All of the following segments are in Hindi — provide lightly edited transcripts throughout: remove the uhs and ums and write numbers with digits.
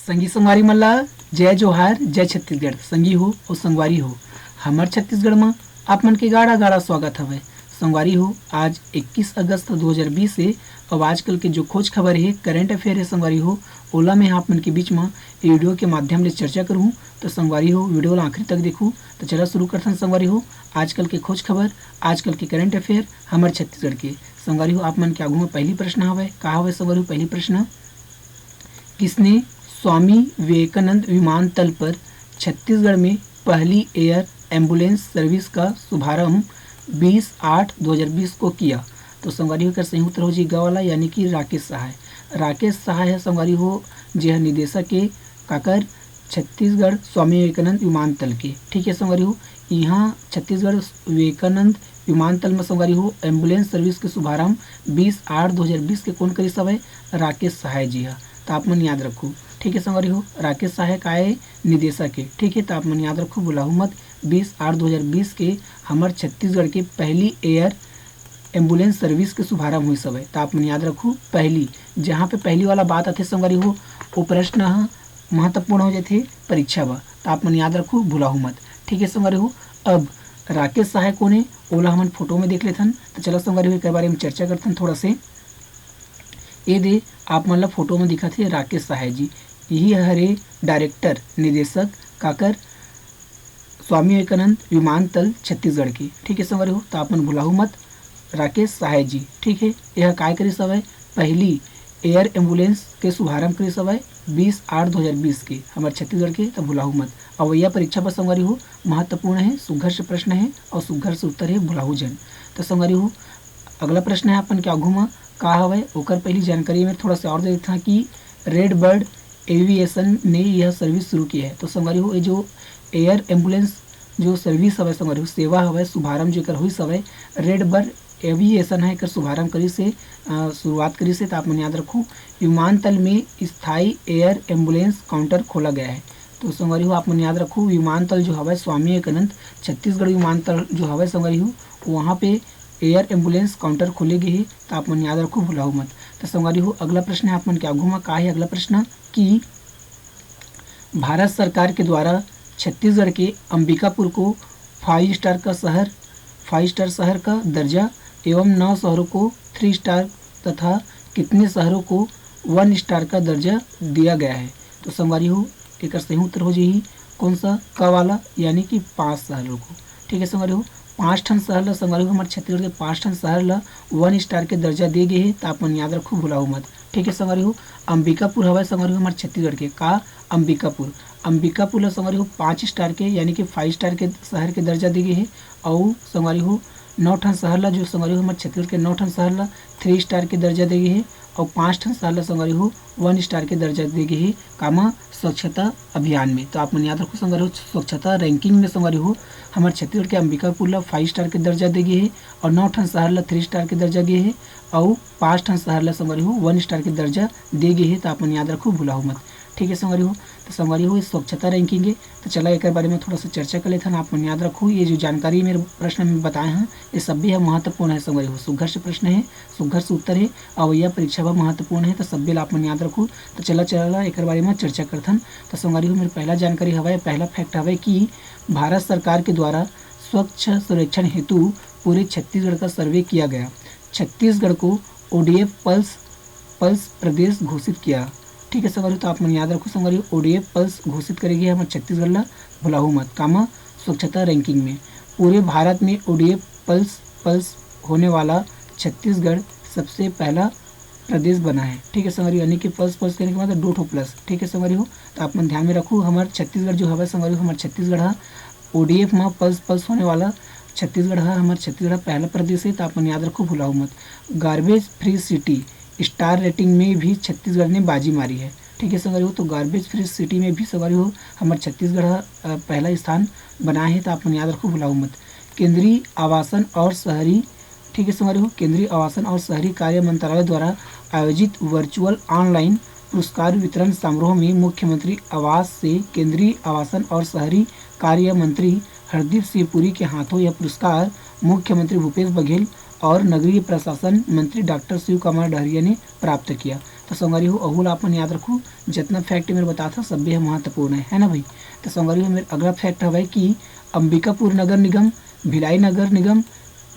संगी संगवारी मन ला जय जोहार, जय छत्तीसगढ़। संगी हो और संगवारी हो, हमर छत्तीसगढ़ में आप मन के गाड़ा गाड़ा स्वागत हवे। संगवारी हो, आज 21 अगस्त 2020 से अब आजकल के जो खोज खबर है, करंट अफेयर है संगवारी हो, ओला में आप मन के बीच में वीडियो के माध्यम से चर्चा करूँ। तो संगवारी हो, वीडियो ला आखिरी तक देखूँ। तो चला शुरू करथन संगवारी हो, आजकल के खोज खबर, आजकल के करंट अफेयर हमर छत्तीसगढ़ के। संगवारी हो, आप मन के आगू में पहली प्रश्न हवे, का हवे संगवारी हो? पहली प्रश्न, किसने स्वामी विवेकानंद विमानतल पर छत्तीसगढ़ में पहली एयर एम्बुलेंस सर्विस का शुभारंभ 20/8/2020 को किया? तो संगवारी हो कर सही उत्तर हो जी ग वाला, यानी कि राकेश सहाय। राकेश सहाय है संगवारी हो, जे है निदेशक के काकर छत्तीसगढ़ स्वामी विवेकानंद विमानतल के। ठीक है संगवारी हो, यहाँ छत्तीसगढ़ विवेकानंद विमानतल में संगवारी हो एम्बुलेंस सर्विस के शुभारंभ 20/8/2020 के कौन करी सवय? राकेश सहाय जी है। तो आप मन याद रखो। ठीक है संगवारी हो, राकेश सहाय का है निदेशक है। ठीक है, तो आप मन याद रखो, बुलाऊ मत। 20/8/2020 के हमार छत्तीसगढ़ के पहली एयर एम्बुलेंस सर्विस के शुभारंभ हुई सब है। तो आप मन याद रखो, पहली, जहाँ पे पहली वाला बात आते संगवारी हो, वो प्रश्न महत्वपूर्ण हो जाते परीक्षा बा। तो आप मन याद रखो, भुलाऊ मत। ठीक है संगवारी हो, अब राकेश सहाय कौन है ओला हमन फोटो में देख लेथन। तो चलो संगवारी हो, एक बारे में चर्चा करथन थोड़ा से। ये दे आप मन ला फोटो में दिखा थे राकेश सहाय जी, यही हरे डायरेक्टर निदेशक काकर स्वामी विवेकानंद विमानतल छत्तीसगढ़ के। ठीक है संगवारी हो, तो आप मन भुलाऊ मत, राकेश सहाय जी। ठीक है, यह काय करी सवय? पहली एयर एम्बुलेंस के शुभारंभ करी सवय 20/8/2020 के हमारे छत्तीसगढ़ के। तो भुलाऊ मत। अवैया परीक्षा पर संगवारी हो महत्वपूर्ण है, सुघर से प्रश्न है और सुघर से उत्तर है, भुलाऊ जन। तो संगवारी हो, अगला प्रश्न है अपन के आगू में का हवय, ओकर पहली जानकारी में थोड़ा सा और दे देता कि रेड बर्ड एविएशन ने यह सर्विस शुरू की है। तो संगवारी हो, ये जो एयर एम्बुलेंस जो सर्विस हवय संगवारी हो, सेवा हवय, शुभारंभ जो कर हुई सवय रेड बर्ड एविएशन है कर शुभारंभ करी से शुरुआत करी से। तो आप मन याद रखो, विमानतल में स्थायी एयर एम्बुलेंस काउंटर खोला गया है। तो संगवारी हो, आप मन याद रखो, विमानतल जो हवय स्वामी विवेकानंद छत्तीसगढ़ विमानतल जो हवय संगवारी हो, वहाँ पे एयर एम्बुलेंस काउंटर खोले गए है। तो आप मन याद रखो, भुलाऊ मत। तो संगवारी हो, अगला प्रश्न है आप मन के आगू में का है अगला प्रश्न कि भारत सरकार के द्वारा छत्तीसगढ़ के अंबिकापुर को 5 स्टार शहर का दर्जा एवं 9 शहरों को 3 स्टार तथा कितने शहरों को 1 स्टार का दर्जा दिया गया है? तो संगवारी हो, एक सही उत्तर हो जाही कौन सा? क वाला, यानी कि 5 शहरों को। ठीक है संगवारी हो, 5 ठन शहर ला संगवारी हो, हमारे छत्तीसगढ़ के 5 ठन शहर ला 1 स्टार के दर्जा दे गए है। तो आप मन याद रखो, भुलाऊ मत। ठीक है संगवारी हो, अंबिकापुर हवा संगवारी हो हमारे छत्तीसगढ़ के का अंबिकापुर ला संगवारी हो 5 स्टार के, यानी कि 5 स्टार के शहर के दर्जा दे गए है। और संगवारी हो 9 ठन शहर ला जो संगवारी हो हमारे छत्तीसगढ़ के 9 ठन शहर ला 3 स्टार के दर्जा दे गए है। और 5 ठन शहर ला संगवारी हो 1 स्टार के दर्जा दे गए है कामा स्वच्छता अभियान में। तो आप मन याद रखो संगवारी हो, स्वच्छता रैंकिंग में संगवारी हो हमारे छत्तीसगढ़ के अंबिकापुर ला 5 स्टार के दर्जा दे गए है। और 9 ठन शहर ला 3 स्टार के दर्जा दिए है। और 5 ठन शहर ला संगवारी हो 1 स्टार के दर्जा दे गए है। तो आप मन याद रखो, भुलाऊ मत। ठीक है संगवारी हो, तो संगवारी हो स्वच्छता रैंकिंग है। तो चला एक बारे में थोड़ा सा चर्चा कर लेते हैं। आप मन याद रखो, ये जो जानकारी मेरे प्रश्न में बताए हैं ये सब भी है महत्वपूर्ण है संगवारी हो, सुघर से प्रश्न है, सुघर से उत्तर है, अवैया परीक्षा भी महत्वपूर्ण है। तो सब भी आप मन याद रखो। तो चला एक बारे में चर्चा करथन। तो संगवारी हो, मेरी पहला जानकारी हवा, पहला फैक्ट हवा कि भारत सरकार के द्वारा स्वच्छ सर्वेक्षण हेतु पूरे छत्तीसगढ़ का सर्वे किया गया। छत्तीसगढ़ को ODF पल्स प्रदेश घोषित किया। ठीक है संगवारी, तो आप मन याद रखो संगवारी, ODF पल्स घोषित करेगी हमारे छत्तीसगढ़ ला, भुलाऊ मत। कामा स्वच्छता रैंकिंग में पूरे भारत में ODF पल्स होने वाला छत्तीसगढ़ सबसे पहला प्रदेश बना है। ठीक है संगवारी, यानी कि पल्स करने के बाद 2 प्लस। ठीक है संगवारी हो, तो आप मन ध्यान में रखो, हमारे छत्तीसगढ़ जो हवा संगवारी हो, हमारे छत्तीसगढ़ है ODF में पल्स होने वाला छत्तीसगढ़ है, हमारे छत्तीसगढ़ पहला प्रदेश है। तो आप मन याद रखो, भुलाऊ मत। Garbage free city star rating में भी छत्तीसगढ़ ने बाजी मारी है। ठीक है संगवारी हो, तो गार्बेज फ्री सिटी में भी संगवारी हो हमारे छत्तीसगढ़ पहला स्थान बनाए है। तो आप मन याद रखो, भुलाऊ मत। केंद्रीय आवासन और शहरी, ठीक है संगवारी हो, केंद्रीय आवासन और शहरी कार्य मंत्रालय द्वारा आयोजित वर्चुअल ऑनलाइन पुरस्कार वितरण समारोह में मुख्यमंत्री आवास से केंद्रीय आवासन और शहरी कार्य मंत्री हरदीप सिंह पुरी के हाथों यह पुरस्कार मुख्यमंत्री भूपेश बघेल और नगरीय प्रशासन मंत्री डॉक्टर शिव कुमार डहरिया ने प्राप्त किया। तो संगवारी हो अहुल अपन याद रखो, जितना फैक्ट मेरे बता था सब भी महत्वपूर्ण है ना भाई। तो संगवारी हो मेरे अगला फैक्ट है कि अंबिकापुर नगर निगम, भिलाई नगर निगम,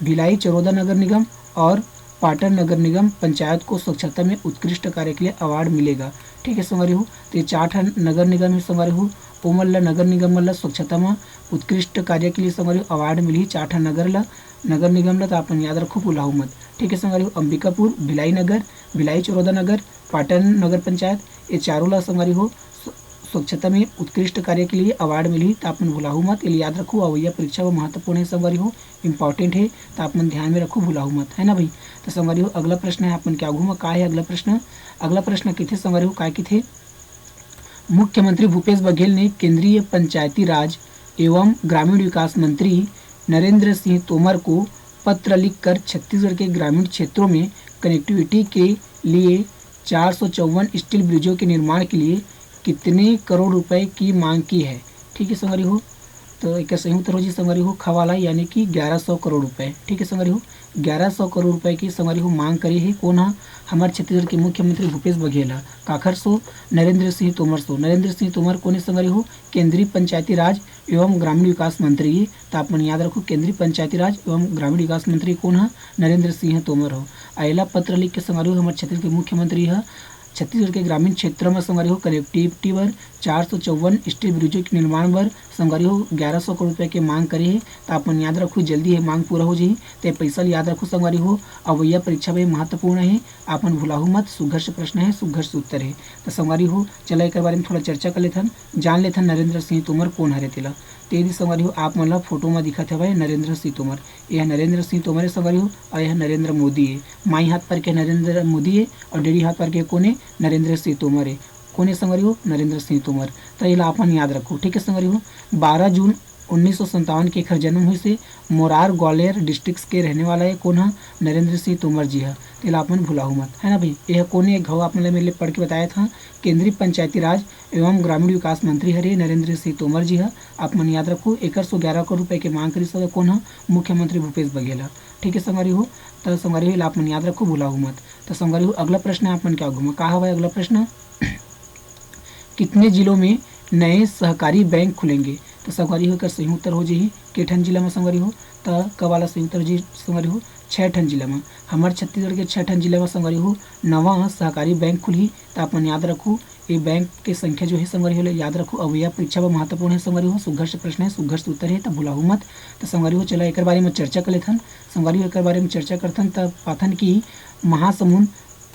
भिलाई चरोदा नगर निगम और पाटन नगर निगम पंचायत को स्वच्छता में उत्कृष्ट कार्य के लिए अवार्ड मिलेगा। ठीक है संगवारी हो, तो ये 4 नगर निगम है संगवारी हो। ओमल नगर निगम मतलब स्वच्छता में उत्कृष्ट कार्य के लिए संगवारी अवार्ड मिली 4 नगर निगम ला। तो अपन याद रखो भुलाओ मत। ठीक है संगवारी हो, अंबिकापुर, भिलाई नगर, भिलाई चरोदा नगर, पाटन नगर पंचायत, ये चारों ला संगवारी हो स्वच्छता में उत्कृष्ट कार्य के लिए अवार्ड मिली। तो अपन भुलाऊ मत, ये याद रखो। अवैया परीक्षा वो महत्वपूर्ण है संगवारी हो, इंपॉर्टेंट है, तो अपन ध्यान में रखो, भुलाऊ मत, है ना भाई। तो संगवारी हो अगला प्रश्न है अपन क्या घूमा का है अगला प्रश्न। अगला प्रश्न किथे संगवारी हो काय किथे। मुख्यमंत्री भूपेश बघेल ने केंद्रीय पंचायती राज एवं ग्रामीण विकास मंत्री नरेंद्र सिंह तोमर को पत्र लिखकर छत्तीसगढ़ के ग्रामीण क्षेत्रों में कनेक्टिविटी के लिए 454 स्टील ब्रिजों के निर्माण के लिए कितने करोड़ रुपए की मांग की है। ठीक है संगवारी हो, तो एक संयुक्त हो जी संगवारी हो खवाला यानी कि 1100 करोड़ रुपए। ठीक है संगवारी हो, 1100 करोड़ रुपए की संगवारी हो मांग करी है। कौन है, हमारे छत्तीसगढ़ के मुख्यमंत्री भूपेश बघेल है। काखर सो नरेंद्र सिंह तोमर सो, नरेंद्र सिंह तोमर कौन संगवारी हो, केंद्रीय पंचायती राज एवं ग्रामीण विकास मंत्री है। तो आप याद रखो केंद्रीय पंचायती राज एवं ग्रामीण विकास मंत्री कौन है, नरेंद्र सिंह तोमर हो। अला पत्र लिख के संगवारी हो हमारे छत्तीसगढ़ के मुख्यमंत्री है छत्तीसगढ़ के ग्रामीण क्षेत्रों में संगवारी हो कनेक्टिविटी पर 454 स्टील ब्रिजों के निर्माण पर संगवारी हो 1100 करोड़ रुपए की मांग करी है। तो आप याद रखो जल्दी है मांग पूरा हो जाए। तो पैसा याद रखो संगवारी हो अवैया परीक्षा में महत्वपूर्ण है, आपन भुलाहू मत। सुघर्ष प्रश्न है, सुघर्ष उत्तर है। तो संगवारी हो चला एक बारे में थोड़ा चर्चा कर लेथन, जान लेथन नरेंद्र सिंह तोमर कौन हरे तिला। तेरी संगवारी हो आप मतलब फोटो में दिखा थे भाई नरेंद्र सिंह तोमर, यह नरेंद्र सिंह तोमर है संगवारी हो, और यह नरेंद्र मोदी है। माई हाथ पर के नरेंद्र मोदी है और डेढ़ी हाथ पर के कौन है, नरेंद्र सिंह तोमर है। कौन है संगवारी हो, नरेंद्र सिंह तोमर। तो ये अपन याद रखो। ठीक है संगवारी हो, 12 जून 1957 के खर जन्म हुई से मोरार ग्वालियर डिस्ट्रिक्ट के रहने वाला है। कौन है, नरेंद्र सिंह तोमर जी है। तो अपन भुलाऊ मत, है ना भाई। यह कौन है, घाव आपने मेरे लिए पढ़ के बताया था, केंद्रीय पंचायती राज एवं ग्रामीण विकास मंत्री हरे नरेंद्र सिंह तोमर जी है। आप मन याद रखो 111 करोड़ रुपए की मांग करी सब कौन है, मुख्यमंत्री भूपेश बघेल है। ठीक है संगवारी हो, तो संगवारी हो आप मन याद रखो, भुलाऊ मत। तो संगवारी हो अगला प्रश्न है अपन क्या घूमा कहा हुआ अगला प्रश्न, कितने जिलों में नए सहकारी बैंक खुलेंगे। तो संगवारी हो कर सही उत्तर हो जाही केठन जिला में संगवारी हो। तो कवाला सही उत्तर जी संगवारी हो 6 ठन जिला में, हमारे छत्तीसगढ़ के 6 ठन जिला में संगवारी हो नवा सहकारी बैंक खुली। तो अपन याद रखो ये बैंक की संख्या जो है संगवारी हो याद रखो। अवैया परीक्षा में महत्वपूर्ण है संगवारी हो, सुघर्ष प्रश्न है, सुघर्ष उत्तर है। तो भुलाऊ मत। तो संगवारी हो चला एक बारे में चर्चा कर लेथन, संगवारी हो एक बारे में चर्चा करथन। तब पाथन की महासमुंद,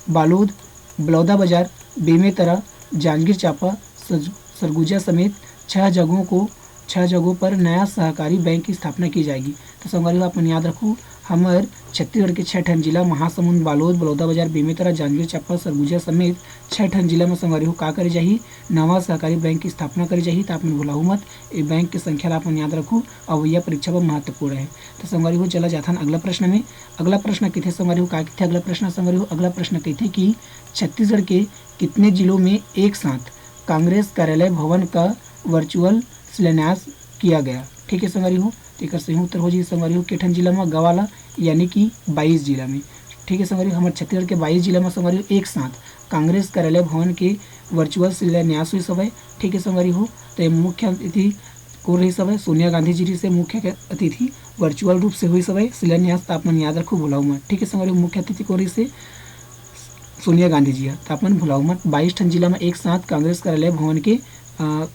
बालोद, बलौदाबाजार, बेमेतरा, जांजगीर चांपा, सरगुजा समेत 6 जगहों पर नया सहकारी बैंक की स्थापना की जाएगी। तो संगवारी हो अपन याद रखो हमार छत्तीसगढ़ के 6 ठन जिला महासमुंद, बालोद, बलौदाबाजार, बेमेतरा, जांजगीर चांपा, सरगुजा समेत 6 ठन जिला में संगवारी हो का करे जाही, नवा सहकारी बैंक की स्थापना करी जाही। तो आपने भुलाऊ मत, ये बैंक की संख्या अपन याद रखो, अवैया परीक्षा में महत्वपूर्ण है। तो संगवारी हो चला जाथन अगला प्रश्न में। अगला प्रश्न किथे संगवारी हो का किथे अगला प्रश्न संगवारी हो, अगला प्रश्न कहते कि छत्तीसगढ़ के कितने जिलों में एक साथ कांग्रेस कार्यालय भवन का वर्चुअल शिलान्यास किया गया। ठीक है संगवारी हो, तो एक सही उत्तर हो जी संगवारी हो केठन जिला में गवाला यानी कि 22 जिला में। ठीक है संगवारी हो, हमारे छत्तीसगढ़ के 22 जिला में संगवारी हो एक साथ कांग्रेस कार्यालय भवन के वर्चुअल शिलान्यास हुई सब। ठीक है संगवारी हो, तो मुख्य अतिथि को रही सब सोनिया गांधी जी से मुख्य अतिथि वर्चुअल रूप से हुई सब शिलान्यास। तो आप मन याद रखो, भुलाऊ मत। ठीक है संगवारी हो, मुख्य अतिथि को रही से सोनिया गांधी जी है। तो अपन भुलाऊ मत, 22 ठन जिला में एक साथ कांग्रेस कार्यालय भवन के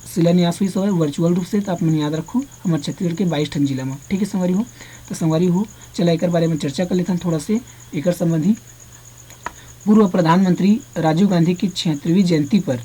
शिलान्यास हुई सब वर्चुअल रूप से। तो आप मन याद रखो हमारे छत्तीसगढ़ के 22 ठन जिला में। ठीक है संगवारी हो, तो संगवारी हो चला एक बारे में चर्चा कर लेते हैं थोड़ा से एक संबंधी। पूर्व प्रधानमंत्री राजीव गांधी की 76वीं जयंती पर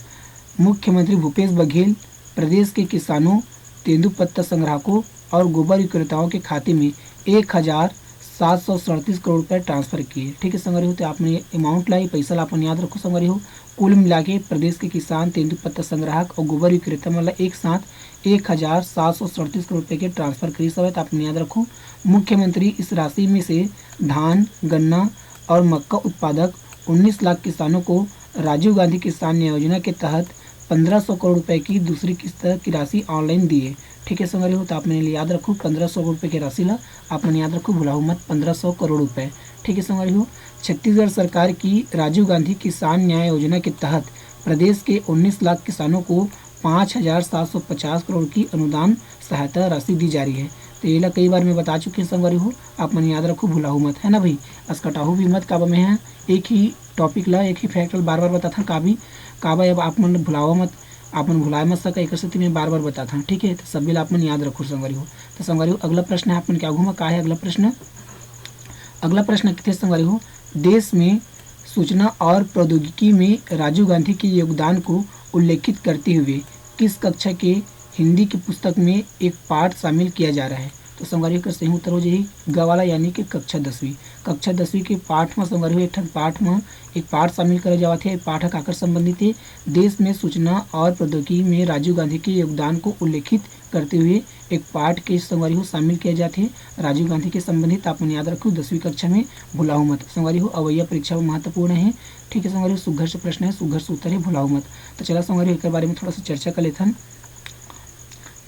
मुख्यमंत्री भूपेश बघेल प्रदेश के किसानों, तेंदुपत्ता संग्राहकों और गोबर विक्रेताओं के खाते में 1737 करोड़ रुपए ट्रांसफर किए। ठीक है संगवारी हो, तो आपने अमाउंट लाई पैसा अपन याद रखो संगवारी हो। कुल मिला के प्रदेश के किसान, तेंदुपत्ता संग्राहक और गोबर विक्रेता मतलब एक साथ 1737 करोड़ रुपए के ट्रांसफर करी सब। तो आपने याद रखो मुख्यमंत्री इस राशि में से धान, गन्ना और मक्का उत्पादक 19 लाख किसानों को राजीव गांधी किसान योजना के तहत 1500 करोड़ रुपए की दूसरी किस्त की राशि ऑनलाइन दिए। ठीक है संगवारी हो, तो आप मैंने याद रखो 1500 रुपये की राशि ला आप मैंने याद रखो, भुलाओ मत, 1500 करोड़ रुपए। ठीक है संगवारी हो, छत्तीसगढ़ सरकार की राजीव गांधी किसान न्याय योजना के तहत प्रदेश के 19 लाख किसानों को 5,750 करोड़ की अनुदान सहायता राशि दी जा रही है। तो ये ला कई बार मैं बता चुकी हूँ संगवारी हो, आप मन याद रखो, भुलाओ मत, है ना भाई। अस्कटाहू भी मत, काबा में है एक ही टॉपिक ला एक ही फैक्ट बार बार बताता काबा, अब आप मन भुलाओ मत, आप मन भुलाए मत सका, एक स्थिति में बार बार बताता। ठीक है, तो सभी ला आप मन याद रखो संगवारी हो। तो संगवारी हो अगला प्रश्न है, आप मन क्या घूमा का है अगला प्रश्न। अगला प्रश्न कितने संगवारी हो, देश में सूचना और प्रौद्योगिकी में राजीव गांधी के योगदान को उल्लेखित करते हुए किस कक्षा के हिंदी की पुस्तक में एक पाठ शामिल किया जा रहा है। तो संगवारी का सही उत्तर हो जाए गवाला, यानी कि कक्षा 10वीं। कक्षा 10वीं के पाठ में संगवारी एक पाठ में एक पाठ शामिल करे जावत है। पाठ काकर संबंधित है, देश में सूचना और प्रौद्योगिकी में राजीव गांधी के योगदान को उल्लेखित करते हुए एक पाठ के संगवारी हो शामिल किए जाते हैं राजीव गांधी के संबंधित। आप याद रखो 10वीं कक्षा में, भुलाओ मत संगवारी हो, अवैया परीक्षा में महत्वपूर्ण है। ठीक है संगवारी हो, सुघर्ष प्रश्न है, सुघर्ष उत्तर है, भुलाओ मत। तो चला संगवारी हो, एक बारे में थोड़ा सा चर्चा कर लेते हैं।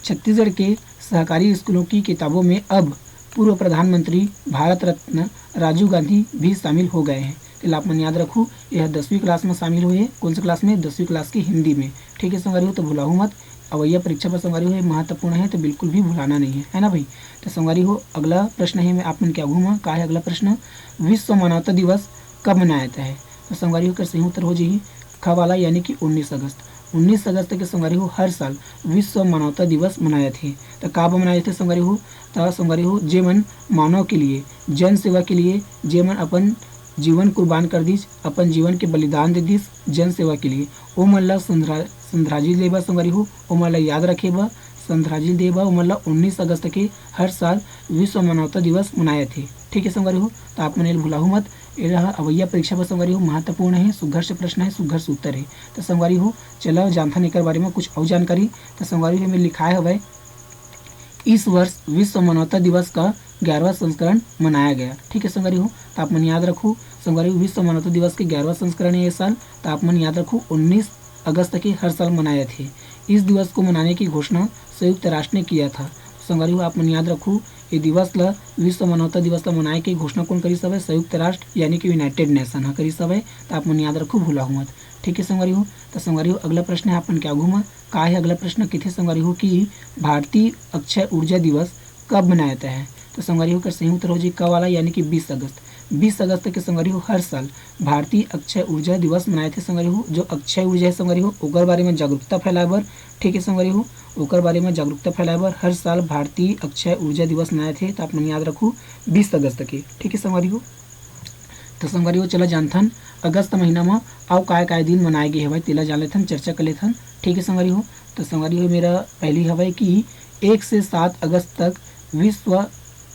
छत्तीसगढ़ के सहकारी स्कूलों की किताबों में अब पूर्व प्रधानमंत्री भारत रत्न राजीव गांधी भी शामिल हो गए हैं। तो आप मन याद रखो, यह 10वीं क्लास में शामिल हुए हैं। कौन सी क्लास में? 10वीं क्लास की हिंदी में। ठीक है संगवारी हो, तो भुलाओ मत, अवैया परीक्षा पर संगवारी हो महत्वपूर्ण है, तो बिल्कुल भी भुलाना नहीं है ना भाई। तो संगवारी हो अगला प्रश्न है, मैं आप मन क्या घूमा का है अगला प्रश्न, विश्व मानवता दिवस कब मनाया जाता है। तो संगवारी हो का सही उत्तर हो जाए ख वाला, यानी कि 19 अगस्त। 19 अगस्त के संगवारी हो हर साल विश्व मानवता दिवस मनाए थे। तो कब मनाए थे संगवारी हो, तो संगवारी हो जेमन मानव के लिए जन सेवा के लिए जेमन अपन जीवन कुर्बान कर दीस, अपन जीवन के बलिदान दे दीस जन सेवा के लिए, ओ मन ला संधराजी लेबा संगवारी हो, ओ मन ला याद रखे बा संधराजी देबा, ओ मन ला 19 अगस्त के हर साल विश्व मानवता दिवस मनाए थे। ठीक है संगवारी हो, तो आप मन भुलाओ मत, यह अवैया परीक्षा पर संगवारी हो महत्वपूर्ण है, सुघर्ष प्रश्न है, सुघर्ष उत्तर है। तो संगवारी हो चलो जानता नहीं कर बारे में कुछ और जानकारी। तो संगवारी हो में लिखा है हवे इस वर्ष विश्व मानवता दिवस का 11वां संस्करण मनाया गया। ठीक है संगवारी हो, तो आप मन याद रखो संगवारी हो विश्व मानवता दिवस के 11वां संस्करण है इस साल। तो आप मन याद रखो 19 अगस्त के हर साल मनाए थे। इस दिवस को मनाने की घोषणा संयुक्त राष्ट्र ने किया था। संगवारी हो आप मन याद रखो ये दिवस ला विश्व मानवता दिवस ला मनाए के घोषणा कौन करी सब है, संयुक्त राष्ट्र यानी कि यूनाइटेड नेशन करी सब है। तो आप मन याद रखो, भूला मत। ठीक है संगवारी हो, तो संगवारी हो अगला प्रश्न है अपन क्या घूमा का है अगला प्रश्न किथे संगवारी हो कि भारतीय अक्षय ऊर्जा दिवस कब मनाया जाता है। तो संगवारी हो का सही उत्तर हो जी क वाला, यानी कि 20 अगस्त। 20 अगस्त के संगवारी हो हर साल भारतीय अक्षय ऊर्जा दिवस मनाए थे संगवारी हो। जो अक्षय ऊर्जा है संगवारी हो ओकर बारे में जागरूकता फैलाए बर, ठीक है संगवारी हो ओकर बारे में जागरूकता फैलाए बर हर साल भारतीय अक्षय ऊर्जा दिवस मनाए थे। तो आप मन याद रखो 20 अगस्त के। ठीक है संगवारी हो, तो संगवारी हो चला जानथन अगस्त महीना में अउ काय दिन मनाए गए हवे तेला जान लेथन, चर्चा कर लेथन। ठीक है संगवारी हो, तो संगवारी हो मेरा पहली हवे कि 1 से 7 अगस्त तक विश्व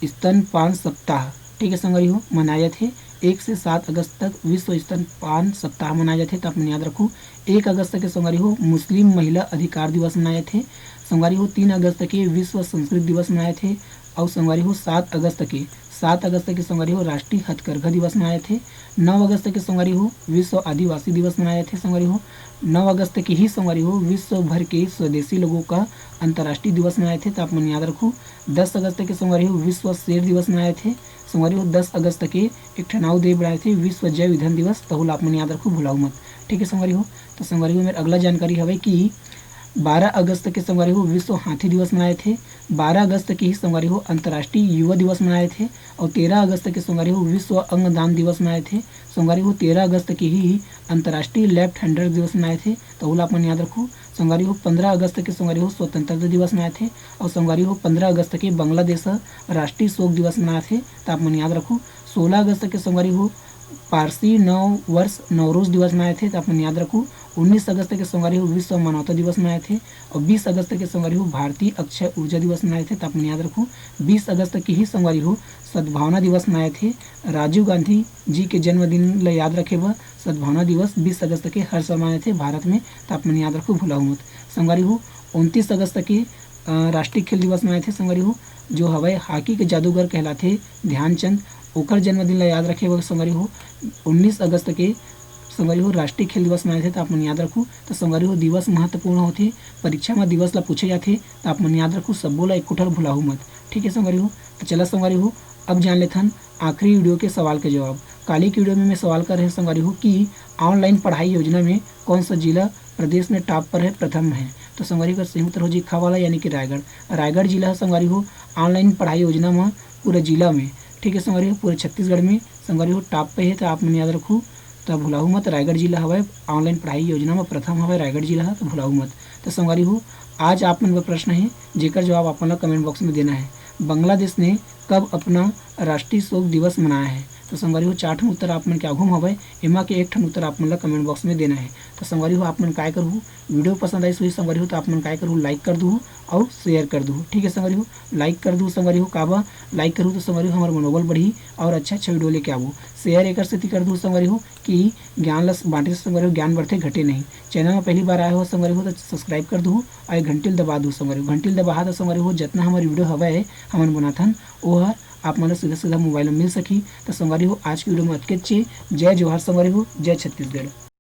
स्तनपान सप्ताह, ठीक है संगवारी हो मनाए थे। 1 से 7 अगस्त तक विश्व स्तनपान सप्ताह मनाए जाते। तो अपन याद रखो 1 अगस्त के संगवारी हो मुस्लिम महिला अधिकार दिवस मनाए थे। संगवारी हो 3 अगस्त के विश्व संस्कृत दिवस मनाए थे। और संगवारी हो 7 अगस्त के संगवारी हो राष्ट्रीय हथकरघा दिवस मनाए थे। 9 अगस्त के संगवारी हो विश्व आदिवासी दिवस मनाए थे। संगवारी हो 9 अगस्त की ही संगवारी हो विश्व भर के स्वदेशी लोगों का अंतर्राष्ट्रीय दिवस मनाए थे। तो आप मन याद रखो 10 अगस्त के संगवारी हो विश्व शेर दिवस मनाए थे। संगवारी हो 10 अगस्त के एक ठनाव दे बनाए थे विश्व जैव ईंधन दिवस। तो आप मन याद रखो, भुलाओ मत। ठीक है संगवारी हो, तो संगवारी हो मेरा अगला जानकारी है कि 12 अगस्त के संगवारी हो विश्व हाथी दिवस मनाए थे। 12 अगस्त की ही संगवारी हो अंतर्राष्ट्रीय युवा दिवस मनाए थे। और 13 अगस्त के संगवारी हो विश्व अंगदान दिवस मनाए थे। संगवारी हो 13 अगस्त की ही अंतर्राष्ट्रीय लेफ्ट हैंडर दिवस मनाए थे। तो आप मन याद रखो। संगवारी हो 15 अगस्त के संगवारी हो स्वतंत्रता दिवस मनाए थे। और संगवारी हो 15 अगस्त के बांग्लादेश राष्ट्रीय शोक दिवस मनाए थे। तो आप मन याद रखो 16 अगस्त के संगवारी हो पारसी नव वर्ष नवरोज दिवस मनाए थे। तो आप याद रखो 19 अगस्त के संगवारी हो विश्व मानवता दिवस मनाए थे। और 20 अगस्त के संगवारी हो भारतीय अक्षय ऊर्जा दिवस मनाए थे। तो आप याद रखो 20 अगस्त की ही संगवारी हो सद्भावना दिवस मनाए थे। राजीव गांधी जी के जन्मदिन ला याद रखे वह सद्भावना दिवस 20 अगस्त के हर साल मनाए थे भारत में। तो आप याद रखो, भुलाओ मत। संगवारी हो 29 अगस्त के राष्ट्रीय खेल दिवस मनाए थे। संगवारी हो जो हवाई हॉकी के जादूगर कहलाते ध्यानचंद ओकर जन्मदिन ला याद रखे वह संगवारी हो 19 अगस्त के संगवारी हो राष्ट्रीय खेल दिवस मनाए थे तो आप मन याद रखू। तो संगवारी हो दिवस महत्वपूर्ण होते, परीक्षा में दिवस ला पूछे जाते तो आप मन याद रखू, सब्बो ला एक कोठर भुलाहू मत। ठीक है संगवारी हो। तो चला संगवारी हो अब जान लेथन आखिरी वीडियो के सवाल के जवाब। काली की वीडियो में मैं सवाल कर रहे हैं संगवारी हो कि ऑनलाइन पढ़ाई योजना में कौन सा जिला प्रदेश में टॉप पर है, प्रथम है। तो संगवारी का सही उत्तर हो जी खावाला यानी कि रायगढ़। रायगढ़ जिला है संगवारी हो ऑनलाइन पढ़ाई योजना में पूरे जिला में। ठीक है संगवारी हो पूरे छत्तीसगढ़ में संगवारी हो टॉप पे है। तो आप मन याद रखू, तो भुलाऊ मत, रायगढ़ जिला हवे ऑनलाइन पढ़ाई योजना में प्रथम हवे रायगढ़ जिला है, तो भुलाऊ मत। तो संगवारी हो आज आप मन का प्रश्न है जेकर जवाब आप मन ला कमेंट बॉक्स में देना है। बांग्लादेश ने कब अपना राष्ट्रीय शोक दिवस मनाया है। तो संगवारी हो 4 ठन उत्तर आप मन के आघू हवे, एमा के 1 ठन उत्तर आप मन ला कमेंट बॉक्स में देना है। तो संगवारी हो आप मन काय करहु, वीडियो पसंद आई सो संगवारी हो तो आप मन काय करहु, लाइक कर दू और शेयर कर दू। ठीक है संगवारी हो लाइक कर दू संगवारी हो, काबा लाइक करूँ तो संगवारी हो हमार मनोबल बढ़ी और अच्छा वीडियो लेके आबू। शेयर एकर सेती कर दू संगवारी हो कि ज्ञान ला बांटे से संगवारी हो ज्ञान बढ़ते घटे नहीं। चैनल में पहली बार आए हो संगवारी हो तो सब्सक्राइब कर दू और घंटी दबा दू संगवारी हो। घंटी दबा दो संगवारी हो जितना हमारी वीडियो हवे हमन बनाथन वो हर आप मन सीधा सीधा मोबाइल में मिल सकी। तो संगवारी हो आज की वीडियो में अतके जय जोहार संगवारी हो, जय छत्तीसगढ़।